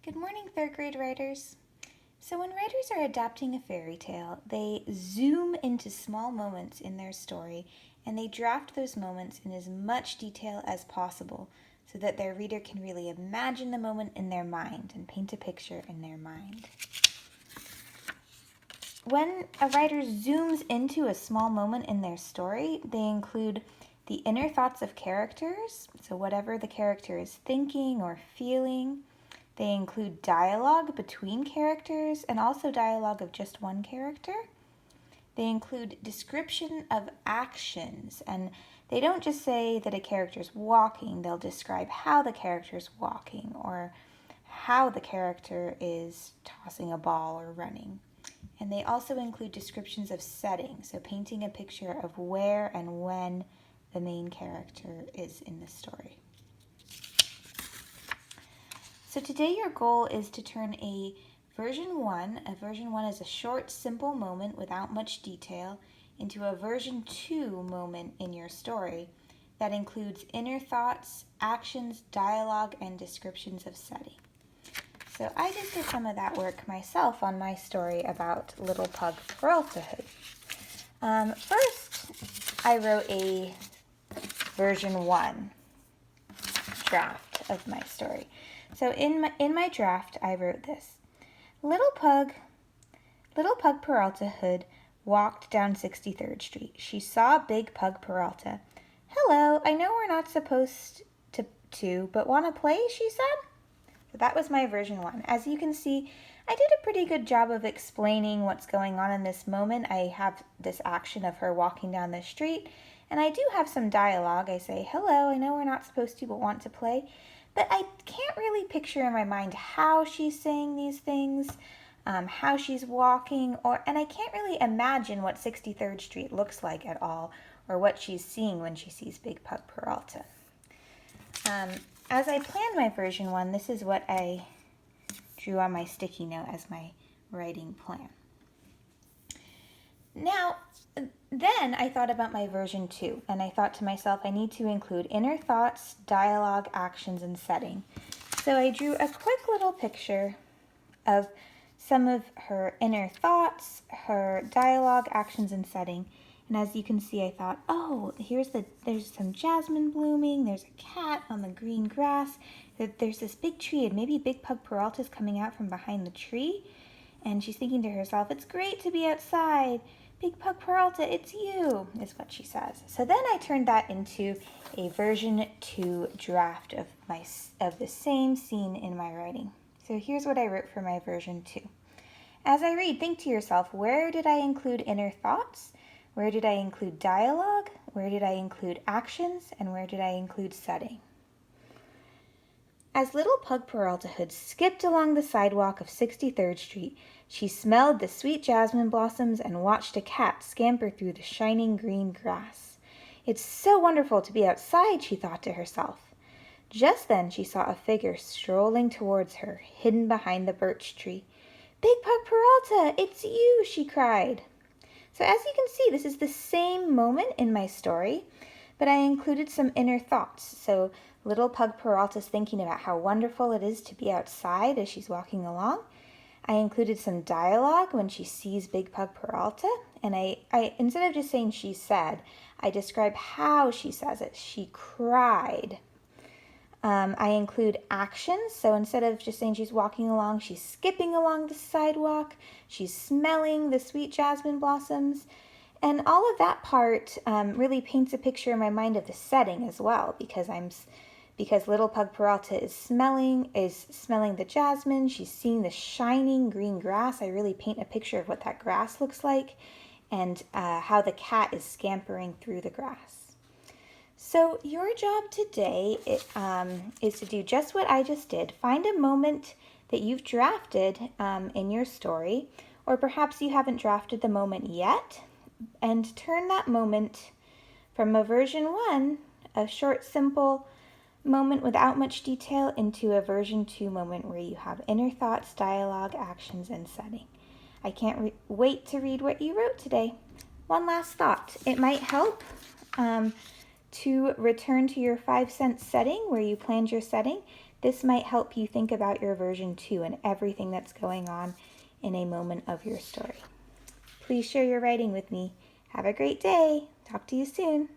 Good morning, third grade writers. So when writers are adapting a fairy tale, they zoom into small moments in their story and they draft those moments in as much detail as possible so that their reader can really imagine the moment in their mind and paint a picture in their mind. When a writer zooms into a small moment in their story, they include the inner thoughts of characters, so whatever the character is thinking or feeling. They include dialogue between characters and also dialogue of just one character. They include description of actions, and they don't just say that a character's walking, they'll describe how the character's walking or how the character is tossing a ball or running. And they also include descriptions of setting, so painting a picture of where and when the main character is in the story. So today your goal is to turn a version 1 is a short, simple moment without much detail, into a version 2 moment in your story that includes inner thoughts, actions, dialogue, and descriptions of setting. So I just did some of that work myself on my story about Little Pug Peralta Hood. First, I wrote a version 1 draft of my story. So in my draft, I wrote this. Little Pug Peralta Hood walked down 63rd Street. She saw Big Pug Peralta. "Hello, I know we're not supposed to, but want to play?" she said. So that was my version 1. As you can see, I did a pretty good job of explaining what's going on in this moment. I have this action of her walking down the street, and I do have some dialogue. I say, "Hello, I know we're not supposed to, but want to play." But I can't really picture in my mind how she's saying these things, how she's walking, and I can't really imagine what 63rd Street looks like at all, or what she's seeing when she sees Big Pug Peralta. As I planned my version 1, this is what I drew on my sticky note as my writing plan. Now, then I thought about my version 2, and I thought to myself, I need to include inner thoughts, dialogue, actions, and setting. So I drew a quick little picture of some of her inner thoughts, her dialogue, actions, and setting. And as you can see, I thought, oh, there's some jasmine blooming, there's a cat on the green grass, there's this big tree, and maybe Big Pug Peralta's coming out from behind the tree. And she's thinking to herself, "It's great to be outside. Big Pug Peralta, it's you," is what she says. So then I turned that into a version 2 draft of the same scene in my writing. So here's what I wrote for my version 2. As I read, think to yourself, where did I include inner thoughts? Where did I include dialogue? Where did I include actions? And where did I include setting? As Little Pug Peralta Hood skipped along the sidewalk of 63rd Street, she smelled the sweet jasmine blossoms and watched a cat scamper through the shining green grass. "It's so wonderful to be outside," she thought to herself. Just then she saw a figure strolling towards her, hidden behind the birch tree. "Big Pug Peralta, it's you!" she cried. So as you can see, this is the same moment in my story, but I included some inner thoughts. So Little Pug Peralta's thinking about how wonderful it is to be outside as she's walking along. I included some dialogue when she sees Big Pug Peralta, and I instead of just saying "she said," I describe how she says it. She cried. I include actions, so instead of just saying she's walking along, she's skipping along the sidewalk, she's smelling the sweet jasmine blossoms, and all of that part really paints a picture in my mind of the setting as well, because Little Pug Peralta is smelling the jasmine, she's seeing the shining green grass. I really paint a picture of what that grass looks like, and how the cat is scampering through the grass. So your job today is to do just what I just did. Find a moment that you've drafted in your story, or perhaps you haven't drafted the moment yet, and turn that moment from a version 1, a short, simple moment without much detail, into a version 2 moment where you have inner thoughts, dialogue, actions, and setting. I can't wait to read what you wrote today. One last thought. It might help to return to your 5 cent setting where you planned your setting. This might help you think about your version too and everything that's going on in a moment of your story. Please share your writing with me. Have a great day. Talk to you soon.